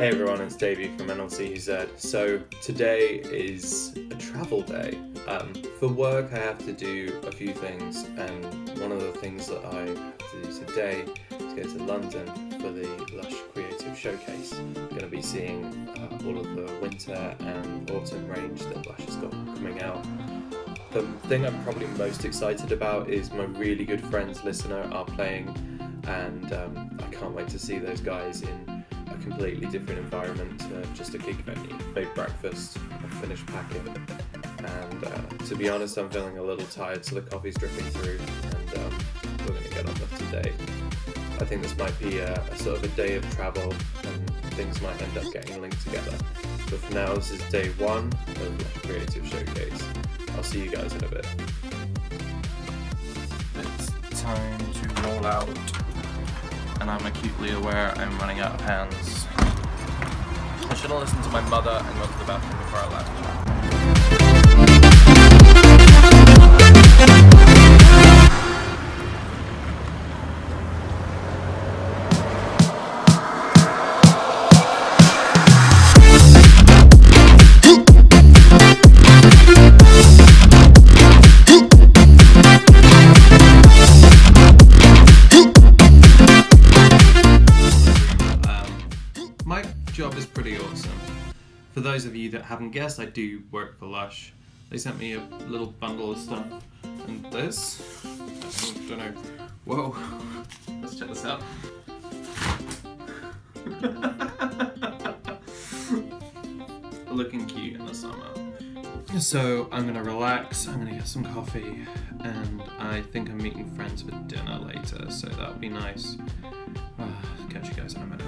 Hey everyone, it's Davey from LUSH. So today is a travel day. For work I have to do a few things, and one of the things that I have to do today is go to London for the LUSH Creative Showcase. I'm going to be seeing all of the winter and autumn range that LUSH has got coming out. The thing I'm probably most excited about is my really good friends Listener are playing, and I can't wait to see those guys in a completely different environment to just a gig venue. Made breakfast, I finished packing, and to be honest I'm feeling a little tired, so the coffee's dripping through, and we're going to get on with today. I think this might be a sort of a day of travel, and things might end up getting linked together. But for now, this is day one of LUSH Creative Showcase. I'll see you guys in a bit. It's time to roll out, and I'm acutely aware I'm running out of hands. I should have listened to my mother and gone to the bathroom before I left. My job is pretty awesome. For those of you that haven't guessed, I do work for LUSH. They sent me a little bundle of stuff, and this, I don't know, whoa, let's check this out. Looking cute in the summer. So I'm gonna relax, I'm gonna get some coffee, and I think I'm meeting friends for dinner later, so that'll be nice. Catch you guys in a minute.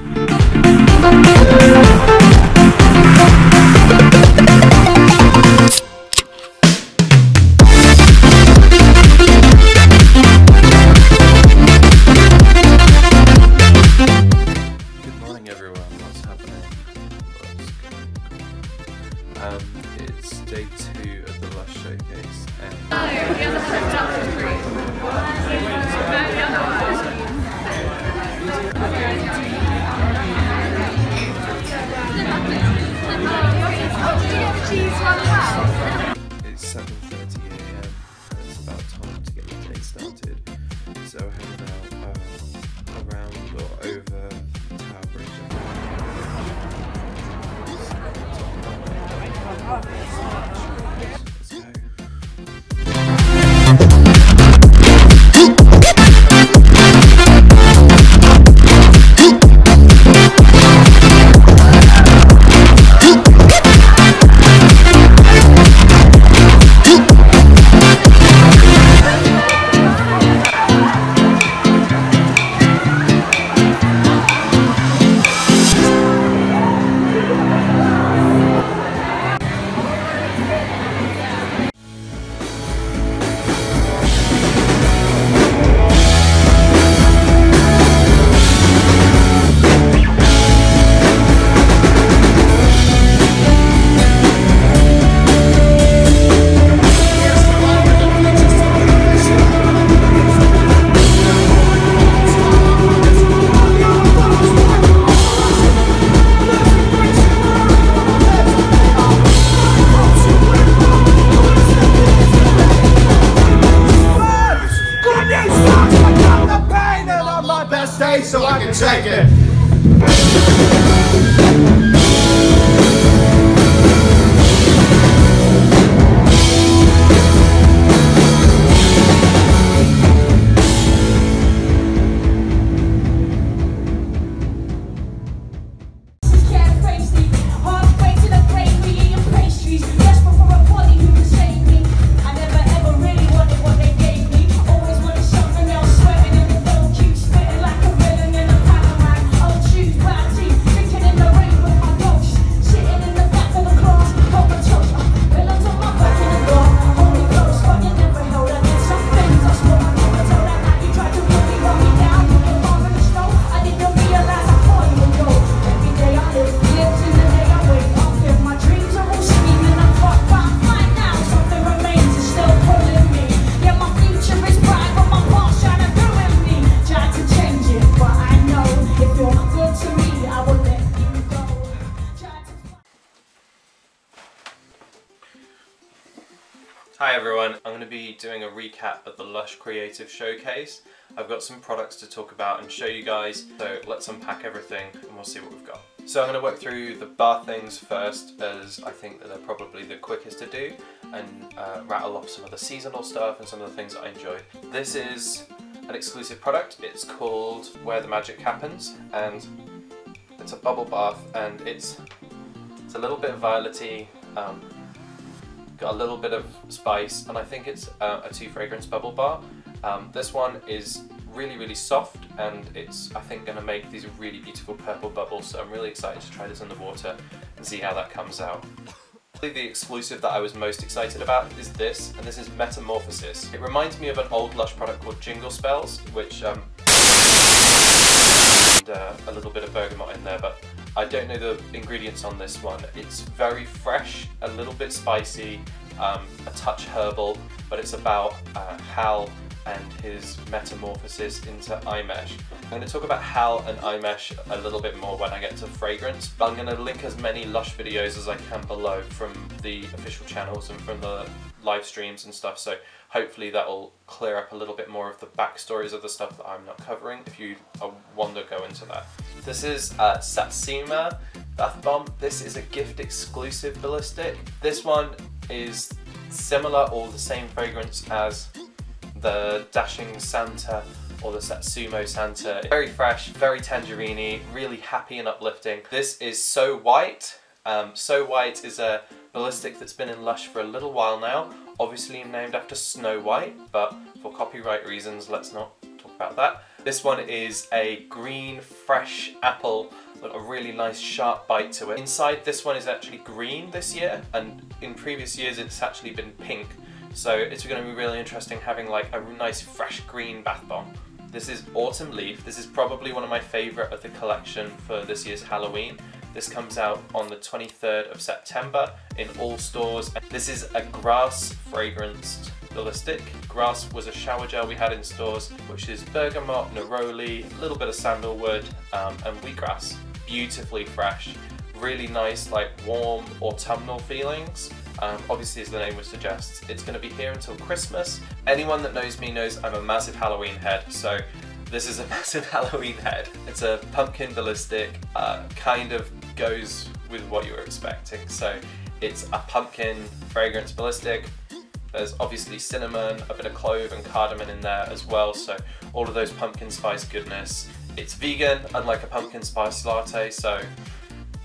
It's day 2 of the LUSH Showcase, it's 7:30 AM, and it's about time to get the day started. So we're heading out around or over Tower Bridge. Hi everyone, I'm going to be doing a recap of the LUSH Creative Showcase. I've got some products to talk about and show you guys, so let's unpack everything and we'll see what we've got. So I'm going to work through the bar things first, as I think that they're probably the quickest to do, and rattle off some of the seasonal stuff and some of the things that I enjoyed. This is an exclusive product. It's called Where the Magic Happens, and it's a bubble bath, and it's a little bit violety, got a little bit of spice, and I think it's a 2 fragrance bubble bar. This one is really soft, and it's, I think, going to make these really beautiful purple bubbles, so I'm really excited to try this in the water and see how that comes out. The exclusive that I was most excited about is this, and this is Metamorphosis. It reminds me of an old LUSH product called Jingle Spells, which and a little bit of bergamot in there, but I don't know the ingredients on this one. It's very fresh, a little bit spicy, a touch herbal, but it's about Hal and his metamorphosis into eye mesh. I'm going to talk about Hal and eye mesh a little bit more when I get to fragrance, but I'm going to link as many LUSH videos as I can below from the official channels and from the live streams and stuff, so hopefully that will clear up a little bit more of the backstories of the stuff that I'm not covering if you want to go into that. This is Satsuma Bath Bomb. This is a gift exclusive ballistic. This one is similar or the same fragrance as the Dashing Santa or the Satsumo Santa. Very fresh, very tangerine-y, really happy and uplifting. This is So White. So White is a ballistic that's been in LUSH for a little while now, obviously named after Snow White, but for copyright reasons let's not talk about that. This one is a green fresh apple with a really nice sharp bite to it. Inside, this one is actually green this year, and in previous years it's actually been pink, so it's going to be really interesting having like a nice fresh green bath bomb. This is Autumn Leaf. This is probably one of my favourite of the collection for this year's Halloween. This comes out on the 23rd of September in all stores. This is a grass fragranced ballistic. Grass was a shower gel we had in stores, which is bergamot, neroli, a little bit of sandalwood, and wheatgrass. Beautifully fresh, really nice, like warm autumnal feelings. Obviously, as the name would suggest, it's going to be here until Christmas. Anyone that knows me knows I'm a massive Halloween head, so this is a massive Halloween head. It's a pumpkin ballistic, kind of goes with what you were expecting. So it's a pumpkin fragrance ballistic. There's obviously cinnamon, a bit of clove and cardamom in there as well, so all of those pumpkin spice goodness. It's vegan, unlike a pumpkin spice latte, so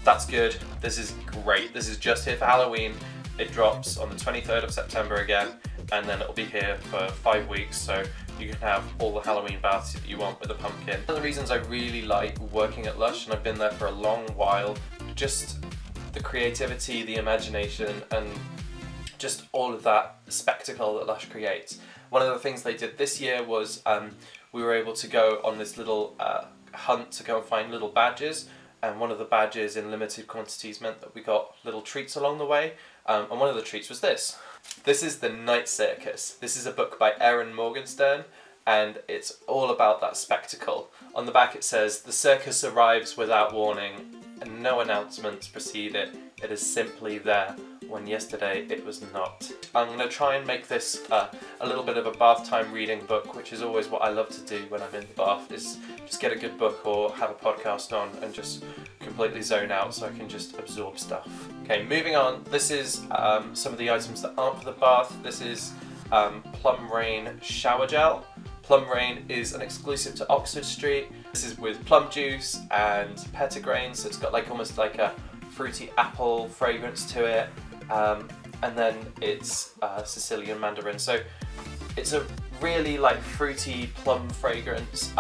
that's good. This is great. This is just here for Halloween. It drops on the 23rd of September again, and then it'll be here for 5 weeks, so you can have all the Halloween baths that you want with a pumpkin. One of the reasons I really like working at LUSH, and I've been there for a long while, just the creativity, the imagination, and just all of that spectacle that LUSH creates. One of the things they did this year was we were able to go on this little hunt to go and find little badges, and one of the badges in limited quantities meant that we got little treats along the way, and one of the treats was this. This is The Night Circus. This is a book by Erin Morgenstern, and it's all about that spectacle. On the back it says, "The circus arrives without warning, and no announcements precede it. It is simply there, when yesterday it was not." I'm going to try and make this a little bit of a bath time reading book, which is always what I love to do when I'm in the bath, is just get a good book or have a podcast on and just completely zone out so I can just absorb stuff. Okay, moving on. This is some of the items that aren't for the bath. This is Plum Rain Shower Gel. Plum Rain is an exclusive to Oxford Street. This is with plum juice and petitgrain, so it's got like almost like a fruity apple fragrance to it, and then it's Sicilian mandarin, so it's a really like fruity plum fragrance,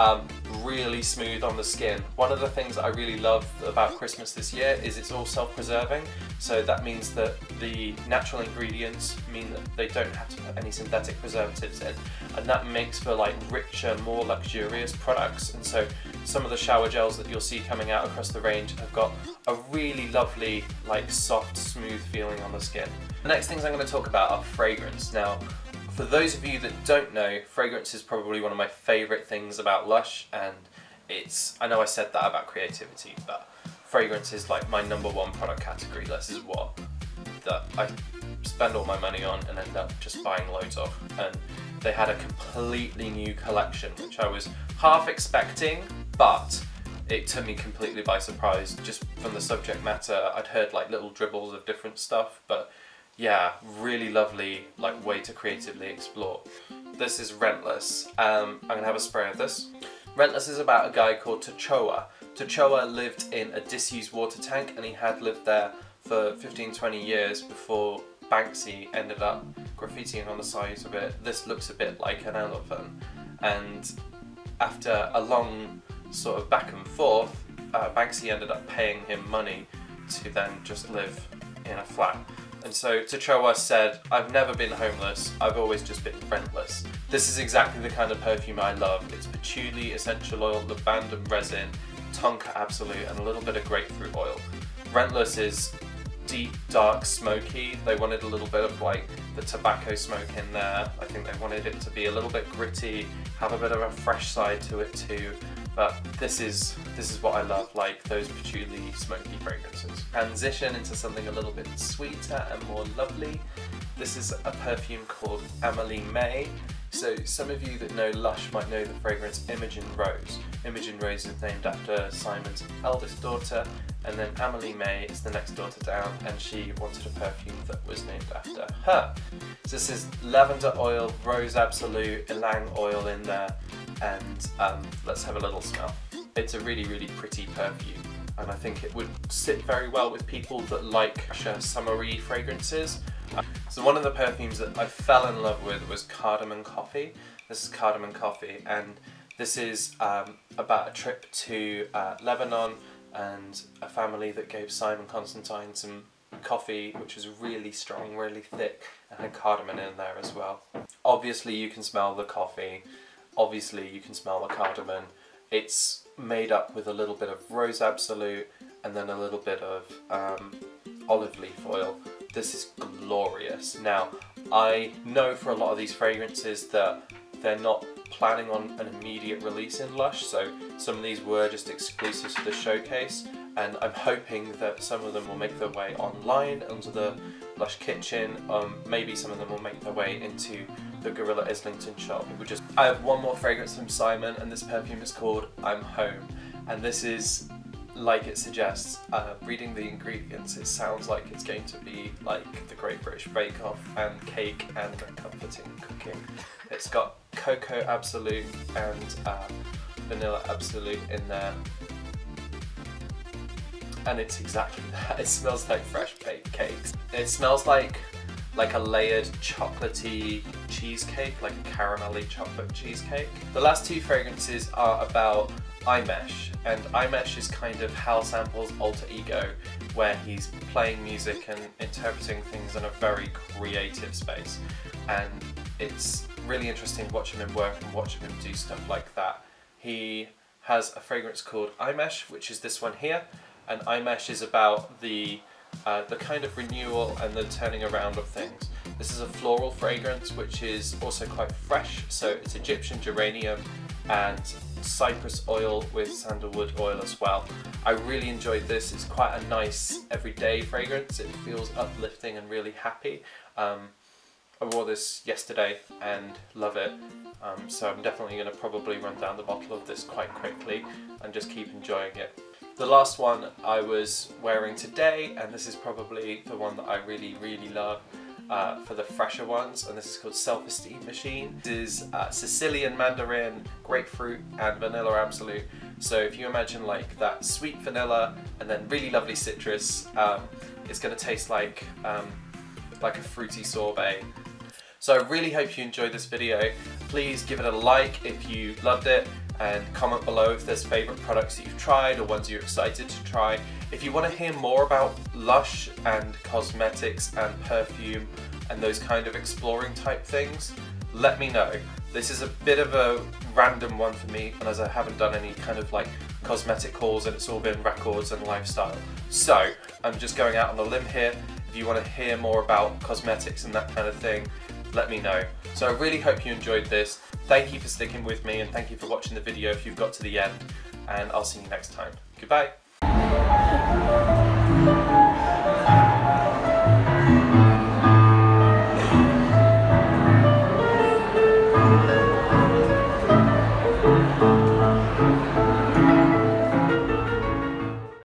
really smooth on the skin. One of the things that I really love about Christmas this year is it's all self-preserving, so that means that the natural ingredients mean that they don't have to put any synthetic preservatives in, and that makes for like richer, more luxurious products. And so some of the shower gels that you'll see coming out across the range have got a really lovely, like soft, smooth feeling on the skin. The next things I'm going to talk about are fragrance. Now, for those of you that don't know, fragrance is probably one of my favourite things about LUSH, and I know I said that about creativity, but fragrance is like my #1 product category. This is what I spend all my money on and end up just buying loads of. And they had a completely new collection, which I was half expecting, but it took me completely by surprise just from the subject matter. I'd heard like little dribbles of different stuff, but yeah, really lovely like way to creatively explore. This is Rentless. I'm gonna have a spray of this. Rentless is about a guy called T'Choa. T'Choa lived in a disused water tank, and he had lived there for 15-20 years before Banksy ended up graffitiing on the sides of it. This looks a bit like an elephant, and after a long sort of back and forth, Banksy ended up paying him money to then just live in a flat. And so T'Choa said, "I've never been homeless, I've always just been rentless." This is exactly the kind of perfume I love. It's patchouli, essential oil, lavandum resin, tonka absolute, and a little bit of grapefruit oil. Rentless is deep, dark, smoky. They wanted a little bit of like the tobacco smoke in there. I think they wanted it to be a little bit gritty, have a bit of a fresh side to it too. But this is what I love, like those patchouli smoky fragrances. Transition into something a little bit sweeter and more lovely. This is a perfume called Amelie May. So some of you that know Lush might know the fragrance Imogen Rose. Imogen Rose is named after Simon's eldest daughter, and then Amelie May is the next daughter down, and she wanted a perfume that was named after her. So this is lavender oil, rose absolute, ylang oil in there, and let's have a little smell. It's a really, really pretty perfume, and I think it would sit very well with people that like summery fragrances. So one of the perfumes that I fell in love with was Cardamom Coffee. This is Cardamom Coffee, and this is about a trip to Lebanon and a family that gave Simon Constantine some coffee which was really strong, really thick, and had cardamom in there as well. Obviously you can smell the coffee, obviously you can smell the cardamom. It's made up with a little bit of rose absolute and then a little bit of olive leaf oil. This is glorious. Now, I know for a lot of these fragrances that they're not planning on an immediate release in Lush, so some of these were just exclusive to the showcase, and I'm hoping that some of them will make their way online onto the Lush kitchen. Maybe some of them will make their way into the Gorilla Islington shop. I have one more fragrance from Simon, and this perfume is called I'm Home, and this is, like it suggests, reading the ingredients, it sounds like it's going to be like the Great British Bake Off and cake and comforting cooking. It's got cocoa absolute and vanilla absolute in there, and it's exactly that. It smells like fresh baked cakes. It smells like a layered chocolatey cheesecake, like a caramelly chocolate cheesecake. The last two fragrances are about iMesh, and iMesh is kind of Hal Samples' alter ego, where he's playing music and interpreting things in a very creative space, and it's really interesting watching him work and watching him do stuff like that. He has a fragrance called iMesh, which is this one here, and iMesh is about the kind of renewal and the turning around of things. This is a floral fragrance which is also quite fresh, so it's Egyptian geranium and cypress oil with sandalwood oil as well. I really enjoyed this. It's quite a nice everyday fragrance. It feels uplifting and really happy. I wore this yesterday and love it, so I'm definitely going to probably run down the bottle of this quite quickly and just keep enjoying it. The last one I was wearing today, and this is probably the one that I really, really love for the fresher ones, and this is called Self-Esteem Machine. This is Sicilian mandarin, grapefruit and vanilla absolute. So if you imagine like that sweet vanilla and then really lovely citrus, it's going to taste like a fruity sorbet. So I really hope you enjoyed this video. Please give it a like if you loved it, and comment below if there's favourite products that you've tried or ones you're excited to try. If you want to hear more about Lush and cosmetics and perfume and those kind of exploring type things, let me know. This is a bit of a random one for me, and as I haven't done any kind of like cosmetic hauls, and it's all been records and lifestyle. So I'm just going out on a limb here. If you want to hear more about cosmetics and that kind of thing, let me know. So I really hope you enjoyed this. Thank you for sticking with me, and thank you for watching the video if you've got to the end, and I'll see you next time. Goodbye.